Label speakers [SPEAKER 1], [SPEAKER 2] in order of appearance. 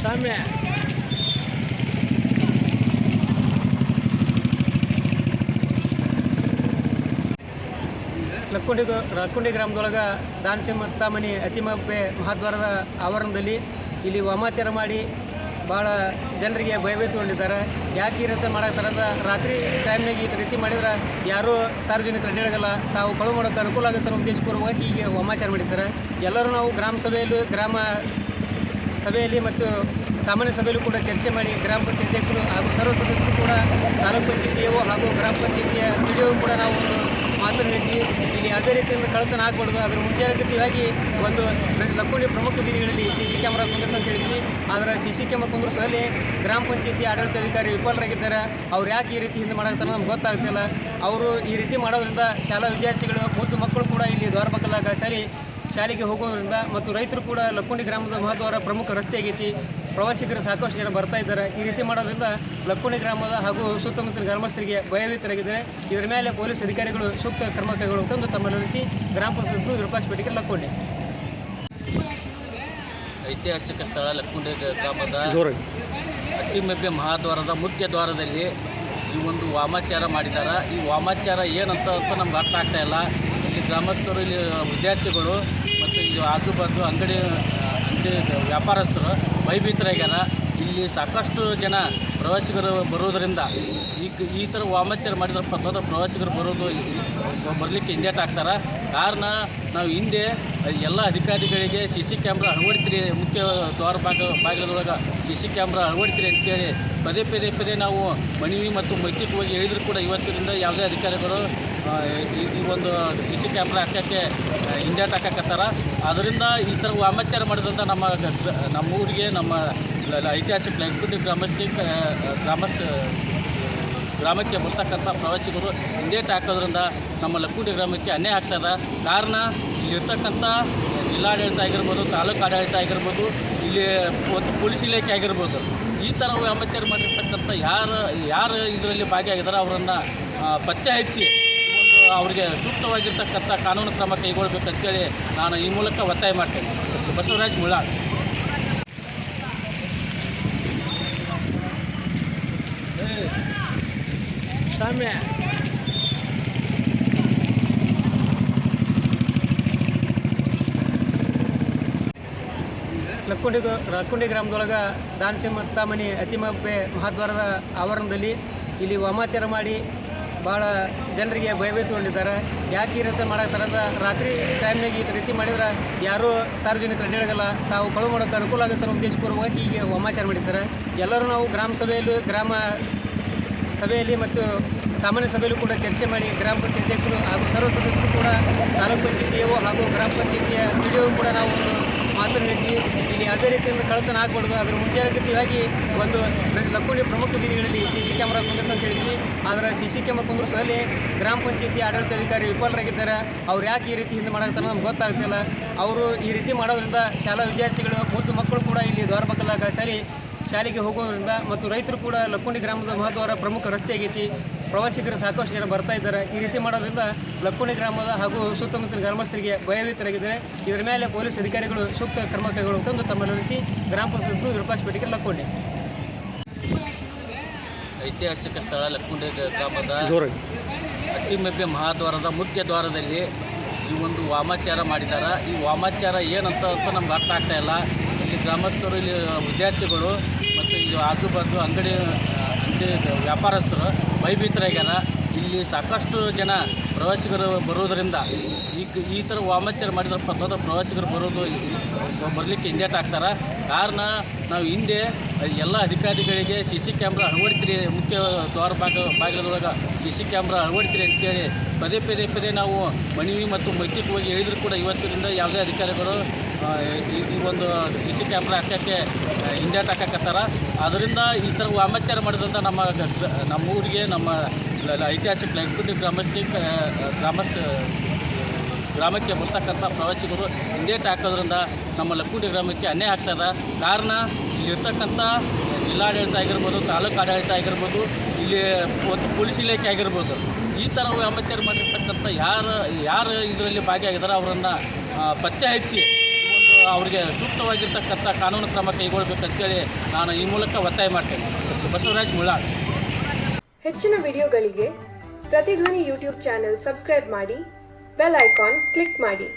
[SPEAKER 1] ಸಾಮ್ಯ ಲಕ್ಕುಂಡಿ ಗ್ರಾಮದೊಳಗೆ ದಾನಚಮತ್ತ ಮನೆ ಅತಿಮಬ್ಬೆ ಮಹಾದ್ವಾರದ ಆವರಣದಲ್ಲಿ ಇಲ್ಲಿ ವಾಮಾಚಾರ ಮಾಡಿ ಭಾಳ ಜನರಿಗೆ ಭಯಭೀತಗೊಂಡಿದ್ದಾರೆ. ಯಾಕೆ ಈ ರೀತಿ ಮಾಡತ್ತಾರಂತ ರಾತ್ರಿ ಟೈಮ್ನಾಗ ಈ ರೀತಿ ಮಾಡಿದ್ರೆ ಯಾರೂ ಸಾರ್ವಜನಿಕರು ಅಡ್ಡಾಡೋಲ್ಲ, ತಾವು ಕಳು ಮಾಡೋಕ್ಕೆ ಅನುಕೂಲ ಆಗುತ್ತೆ ಅನ್ನೋ ಉದ್ದೇಶಪೂರ್ವಕವಾಗಿ ಈಗ ವಾಮಾಚಾರ ಮಾಡಿದ್ದಾರೆ. ಎಲ್ಲರೂ ನಾವು ಗ್ರಾಮ ಸಭೆಯಲ್ಲಿ ಮತ್ತು ಸಾಮಾನ್ಯ ಸಭೆಯಲ್ಲೂ ಕೂಡ ಚರ್ಚೆ ಮಾಡಿ ಗ್ರಾಮ ಪಂಚಾಯತ್ ಅಧ್ಯಕ್ಷರು ಹಾಗೂ ಸರ್ವ ಸದಸ್ಯರು ಕೂಡ ತಾಲೂಕು ಪಂಚಾಯತಿಯು ಹಾಗೂ ಗ್ರಾಮ ಪಂಚಾಯತಿಯ ವಿಡಿಯೋ ಕೂಡ ನಾವು ಮಾತನಾಡಿದ್ವಿ. ಇಲ್ಲಿ ಯಾವುದೇ ರೀತಿಯಿಂದ ಕಳ್ಳತನ ಆಗಬಾರ್ದು, ಅದರ ಮುಂಜಾಗ್ರತೆಯಾಗಿ ಒಂದು ಲಕ್ಕುಂಡಿ ಪ್ರಮುಖ ಬೀದಿಗಳಲ್ಲಿ CC ಕ್ಯಾಮ್ರಾ ಕುಂದಿರಿಸ ಅಂತ ಹೇಳಿದ್ವಿ. ಆದರೆ CC ಕ್ಯಾಮ್ರಾ ಕುಂದಿರಿಸೋದಲ್ಲಿ ಗ್ರಾಮ ಪಂಚಾಯತಿ ಆಡಳಿತಾಧಿಕಾರಿ ವಿಫಲರಾಗಿದ್ದಾರೆ. ಅವ್ರು ಯಾಕೆ ಈ ರೀತಿ ಹಿಂದೆ ಮಾಡಾಕ್ತಾರೆ ನಮ್ಗೆ ಗೊತ್ತಾಗ್ತಿಲ್ಲ. ಅವರು ಈ ರೀತಿ ಮಾಡೋದ್ರಿಂದ ಶಾಲಾ ವಿದ್ಯಾರ್ಥಿಗಳು ಮುದ್ದು ಮಕ್ಕಳು ಕೂಡ ಇಲ್ಲಿ ದ್ವಾರಬಕ್ಕಲಾಗ ಶಾಲೆಗೆ ಹೋಗೋದ್ರಿಂದ ಮತ್ತು ರೈತರು ಕೂಡ ಲಕ್ಕುಂಡಿ ಗ್ರಾಮದ ಮಹತ್ವದ ಪ್ರಮುಖ ರಸ್ತೆ ಆಗೈತಿ. ಪ್ರವಾಸಿಗರು ಸಾಕಷ್ಟು ಜನ ಬರ್ತಾ ಇದ್ದಾರೆ. ಈ ರೀತಿ ಮಾಡೋದ್ರಿಂದ ಲಕ್ಕುಂಡಿ ಗ್ರಾಮದ ಹಾಗೂ ಸುತ್ತಮುತ್ತಲಿನ ಗ್ರಾಮಸ್ಥರಿಗೆ ಭಯಭೀತರಾಗಿದ್ದಾರೆ. ಇದರ ಮೇಲೆ ಪೊಲೀಸ್ ಅಧಿಕಾರಿಗಳು ಸೂಕ್ತ ಕ್ರಮ ಕೈಗೊಳ್ಳುವಂತೆ ತಮ್ಮ ರೀತಿ ಗ್ರಾಮ ಪಂಚಾಯತ್ ವಿರೂಪಾಕ್ಷ ಪೇಟೆ ಲಕ್ಕುಂಡಿ.
[SPEAKER 2] ಐತಿಹಾಸಿಕ ಸ್ಥಳ ಲಕ್ಕುಂಡಿ ಗ್ರಾಮದ ಅತಿಮಬ್ಬೆ ಮಹಾದ್ವಾರದ ಮುಖ್ಯ ದ್ವಾರದಲ್ಲಿ ಈ ಒಂದು ವಾಮಾಚಾರ ಮಾಡಿದ್ದಾರೆ. ಈ ವಾಮಾಚಾರ ಏನಂತ ನಮ್ಗೆ ಅರ್ಥ ಆಗ್ತಾ ಇಲ್ಲ. ಇಲ್ಲಿ ಗ್ರಾಮಸ್ಥರು, ಇಲ್ಲಿ ವಿದ್ಯಾರ್ಥಿಗಳು ಮತ್ತು ಇಲ್ಲಿ ಆಜುಬಾಜು ಅಂಗಡಿ ವ್ಯಾಪಾರಸ್ಥರು ಭಯಭೀತರಾಗ್ಯಾರ. ಇಲ್ಲಿ ಸಾಕಷ್ಟು ಜನ ಪ್ರವಾಸಿಗರು ಬರೋದರಿಂದ ಈ ಥರ ವಾಮಾಚಾರ ಮಾಡಿದ್ರಪ್ಪ ಅಂತಂದ್ರೆ ಪ್ರವಾಸಿಗರು ಬರಲಿಕ್ಕೆ ಹಿಂದೇಟು ಹಾಕ್ತಾರೆ. ಕಾರಣ ನಾವು ಹಿಂದೆ ಎಲ್ಲ ಅಧಿಕಾರಿಗಳಿಗೆ CC ಕ್ಯಾಮ್ರಾ ಅಳವಡಿಸ್ರಿ, ಮುಖ್ಯ ದ್ವಾರ ಬಾಗಿಲದೊಳಗೆ CC ಕ್ಯಾಮ್ರಾ ಅಳವಡಿಸ್ರಿ ಅಂತೇಳಿ ಪದೇ ನಾವು ಮನವಿ ಮತ್ತು ಮೈತ್ರಿಕವಾಗಿ ಹೇಳಿದ್ರು ಕೂಡ ಇವತ್ತಿನಿಂದ ಯಾವುದೇ ಅಧಿಕಾರಿಗಳು ಈ ಒಂದು CC ಕ್ಯಾಮ್ರಾ ಹಾಕೋಕ್ಕೆ ಹಿಂದೇಟು ಹಾಕಕತ್ತಾರ. ಅದರಿಂದ ಈ ಥರ ವಾಮಾಚಾರ ಮಾಡಿದಂಥ ನಮ್ಮ ಊರಿಗೆ, ನಮ್ಮ ಐತಿಹಾಸಿಕ ಲಕ್ಕುಂಡಿ ಗ್ರಾಮಕ್ಕೆ ಬರ್ತಕ್ಕಂಥ ಪ್ರವಾಸಿಗರು ಹಿಂದೇಟು ಹಾಕೋದ್ರಿಂದ ನಮ್ಮ ಲಕ್ಕುಂಡಿ ಗ್ರಾಮಕ್ಕೆ ಅನ್ಯಾಯ ಆಗ್ತದೆ. ಕಾರಣ ಇಲ್ಲಿರ್ತಕ್ಕಂಥ ಜಿಲ್ಲಾಡಳಿತ ಆಗಿರ್ಬೋದು, ತಾಲೂಕು ಆಡಳಿತ ಆಗಿರ್ಬೋದು, ಇಲ್ಲಿ ಒಂದು ಪೊಲೀಸ್ ಇಲಾಖೆ ಆಗಿರ್ಬೋದು, ಈ ಥರ ವಾಮಾಚಾರ ಮಾಡಿರ್ತಕ್ಕಂಥ ಯಾರು ಇದರಲ್ಲಿ ಭಾಗಿಯಾಗಿದ್ದಾರೆ ಅವರನ್ನು ಪತ್ತೆ ಹಚ್ಚಿ ಅವರಿಗೆ ಸೂಕ್ತವಾಗಿರ್ತಕ್ಕಂಥ ಕಾನೂನು ಕ್ರಮ ಕೈಗೊಳ್ಳಬೇಕಂತೇಳಿ ನಾನು ಈ ಮೂಲಕ ಒತ್ತಾಯ ಮಾಡ್ತೇನೆ. ಬಸವರಾಜ್ ಮುಳ್ಳಾಳ್.
[SPEAKER 1] ಸಾಮ್ಯ ಲಕ್ಕುಂಡಿ ಗ್ರಾಮದೊಳಗೆ ದಾನಚಮತ್ತ ಮನೆ ಅತಿಮಬ್ಬೆ ಮಹಾದ್ವಾರದ ಆವರಣದಲ್ಲಿ ಇಲ್ಲಿ ವಾಮಾಚಾರ ಮಾಡಿ ಭಾಳ ಜನರಿಗೆ ಭಯಭೀತಗೊಂಡಿದ್ದಾರೆ. ಯಾಕೆ ಈ ರೀತಿ ಮಾಡತ್ತಾರಂತ ರಾತ್ರಿ ಟೈಮ್ನಾಗ ಈ ರೀತಿ ಮಾಡಿದ್ರೆ ಯಾರೂ ಸಾರ್ವಜನಿಕರು ಅಡ್ಡಾಡೋಲ್ಲ, ತಾವು ಕಳು ಮಾಡೋಕ್ಕೆ ಅನುಕೂಲ ಆಗುತ್ತೆ ಅನ್ನೋ ಉದ್ದೇಶಪೂರ್ವಕವಾಗಿ ಈಗ ವಾಮಾಚಾರ ಮಾಡಿದ್ದಾರೆ. ಎಲ್ಲರೂ ನಾವು ಗ್ರಾಮ ಸಭೆಯಲ್ಲಿ ಮತ್ತು ಸಾಮಾನ್ಯ ಸಭೆಯಲ್ಲೂ ಕೂಡ ಚರ್ಚೆ ಮಾಡಿ ಗ್ರಾಮ ಪಂಚಾಯತ್ ಅಧ್ಯಕ್ಷರು ಹಾಗೂ ಸರ್ವ ಸದಸ್ಯರು ಕೂಡ ತಾಲೂಕು ಪಂಚಾಯತಿಯು ಹಾಗೂ ಗ್ರಾಮ ಪಂಚಾಯತಿಯ ವಿಡಿಯೋ ಕೂಡ ನಾವು ಮಾತನಾಡಿದ್ವಿ. ಇಲ್ಲಿ ಯಾವುದೇ ರೀತಿಯಿಂದ ಕಳ್ಳತನ ಆಗಬಾರ್ದು, ಅದರ ಮುಂಜಾಗ್ರತೆಯಾಗಿ ಒಂದು ಲಕ್ಕುಂಡಿ ಪ್ರಮುಖ ಬೀದಿಗಳಲ್ಲಿ CC ಕ್ಯಾಮ್ರಾ ಕುಂದಿರಿಸ ಅಂತ ಹೇಳಿದ್ವಿ. ಆದರೆ CC ಕ್ಯಾಮ್ರಾ ಕುಂದಿರಿಸೋದಲ್ಲಿ ಗ್ರಾಮ ಪಂಚಾಯತಿ ಆಡಳಿತಾಧಿಕಾರಿ ವಿಫಲರಾಗಿದ್ದಾರೆ. ಅವ್ರು ಯಾಕೆ ಈ ರೀತಿ ಹಿಂದೆ ಮಾಡಾಕ್ತಾರೆ ನಮ್ಗೆ ಗೊತ್ತಾಗ್ತಿಲ್ಲ. ಅವರು ಈ ರೀತಿ ಮಾಡೋದ್ರಿಂದ ಶಾಲಾ ವಿದ್ಯಾರ್ಥಿಗಳು ಮುದ್ದು ಮಕ್ಕಳು ಕೂಡ ಇಲ್ಲಿ ದ್ವಾರಬಕ್ಕಲಾಗ ಶಾಲೆಗೆ ಹೋಗೋದ್ರಿಂದ ಮತ್ತು ರೈತರು ಕೂಡ ಲಕ್ಕುಂಡಿ ಗ್ರಾಮದ ಮಹತ್ವದ ಪ್ರಮುಖ ರಸ್ತೆ ಆಗೈತಿ. ಪ್ರವಾಸಿಗರು ಸಾಕಷ್ಟು ಜನ ಬರ್ತಾ ಇದ್ದಾರೆ. ಈ ರೀತಿ ಮಾಡೋದ್ರಿಂದ ಲಕ್ಕುಂಡಿ ಗ್ರಾಮದ ಹಾಗೂ ಸುತ್ತಮುತ್ತಲಿನ ಗ್ರಾಮಸ್ಥರಿಗೆ ಭಯಭೀತರಾಗಿದ್ದಾರೆ. ಇದರ ಮೇಲೆ ಪೊಲೀಸ್ ಅಧಿಕಾರಿಗಳು ಸೂಕ್ತ ಕ್ರಮ ಕೈಗೊಳ್ಳುವಂತೆ ತಮ್ಮ ರೀತಿ ಗ್ರಾಮ ಪಂಚಾಯತ್ ವಿರೂಪಾಕ್ಷ ಪೇಟೆ ಲಕ್ಕುಂಡಿ.
[SPEAKER 2] ಐತಿಹಾಸಿಕ ಸ್ಥಳ ಲಕ್ಕುಂಡಿ ಗ್ರಾಮದ ಅತಿಮಬ್ಬೆ ಮಹಾದ್ವಾರದ ಮುಖ್ಯ ದ್ವಾರದಲ್ಲಿ ಈ ಒಂದು ವಾಮಾಚಾರ ಮಾಡಿದ್ದಾರೆ. ಈ ವಾಮಾಚಾರ ಏನಂತ ನಮ್ಗೆ ಅರ್ಥ ಆಗ್ತಾ ಇಲ್ಲ. ಇಲ್ಲಿ ಗ್ರಾಮಸ್ಥರು, ಇಲ್ಲಿ ವಿದ್ಯಾರ್ಥಿಗಳು ಮತ್ತು ಇಲ್ಲಿ ಆಜುಬಾಜು ಅಂಗಡಿ ವ್ಯಾಪಾರಸ್ಥರು ಭಯಭೀತರಾಗ್ಯಾರ. ಇಲ್ಲಿ ಸಾಕಷ್ಟು ಜನ ಪ್ರವಾಸಿಗರು ಬರೋದರಿಂದ ಈ ಥರ ವಾಮಾಚಾರ ಮಾಡಿದ್ರಪ್ಪ ಅಂತಂದ್ರೆ ಪ್ರವಾಸಿಗರು ಬರಲಿಕ್ಕೆ ಹಿಂದೇಟು ಹಾಕ್ತಾರೆ. ಕಾರಣ ನಾವು ಹಿಂದೆ ಎಲ್ಲ ಅಧಿಕಾರಿಗಳಿಗೆ CC ಕ್ಯಾಮ್ರಾ ಅಳವಡಿಸ್ರಿ, ಮುಖ್ಯ ದ್ವಾರ ಬಾಗಿಲದೊಳಗೆ CC ಕ್ಯಾಮ್ರಾ ಅಳವಡಿಸ್ರಿ ಅಂತೇಳಿ ಪದೇ ನಾವು ಮನವಿ ಮತ್ತು ಮೈತ್ರಿಕವಾಗಿ ಹೇಳಿದ್ರು ಕೂಡ ಇವತ್ತಿನಿಂದ ಯಾವುದೇ ಅಧಿಕಾರಿಗಳು ಈ ಒಂದು CC ಕ್ಯಾಮ್ರಾ ಹಾಕೋಕ್ಕೆ ಹಿಂದೇಟು ಹಾಕಕತ್ತಾರ. ಅದರಿಂದ ಈ ಥರ ವಾಮಾಚಾರ ಮಾಡಿದಂಥ ನಮ್ಮ ಊರಿಗೆ, ನಮ್ಮ ಐತಿಹಾಸಿಕ ಲಕ್ಕುಂಡಿ ಗ್ರಾಮಕ್ಕೆ ಬರ್ತಕ್ಕಂಥ ಪ್ರವಾಸಿಗರು ಹಿಂದೇಟು ಹಾಕೋದ್ರಿಂದ ನಮ್ಮ ಲಕ್ಕುಂಡಿ ಗ್ರಾಮಕ್ಕೆ ಅನ್ಯಾಯ ಆಗ್ತದೆ. ಕಾರಣ ಇಲ್ಲಿರ್ತಕ್ಕಂಥ ಜಿಲ್ಲಾಡಳಿತ ಆಗಿರ್ಬೋದು, ತಾಲೂಕು ಆಡಳಿತ ಆಗಿರ್ಬೋದು, ಇಲ್ಲಿ ಒಂದು ಪೊಲೀಸ್ ಇಲಾಖೆ ಆಗಿರ್ಬೋದು, ಈ ಥರ ವಾಮಾಚಾರ ಮಾಡಿರ್ತಕ್ಕಂಥ ಯಾರು ಇದರಲ್ಲಿ ಭಾಗಿಯಾಗಿದ್ದಾರೆ ಅವರನ್ನು ಪತ್ತೆ ಹಚ್ಚಿ ಅವರಿಗೆ ಸೂಕ್ತವಾಗಿರ್ತಕ್ಕಂಥ ಕಾನೂನು ಕ್ರಮ ಕೈಗೊಳ್ಳಬೇಕಂತೇಳಿ ನಾನು ಈ ಮೂಲಕ ಒತ್ತಾಯ ಮಾಡ್ತೇನೆ. ಬಸವರಾಜ್ ಮುಳ್ಳಾಳ್.
[SPEAKER 3] ಹೆಚ್ಚಿನ ವಿಡಿಯೋಗಳಿಗೆ ಪ್ರತಿಧ್ವನಿ ಯೂಟ್ಯೂಬ್ ಚಾನೆಲ್ ಸಬ್ಸ್ಕ್ರೈಬ್ ಮಾಡಿ, ಬೆಲ್ ಐಕಾನ್ ಕ್ಲಿಕ್ ಮಾಡಿ.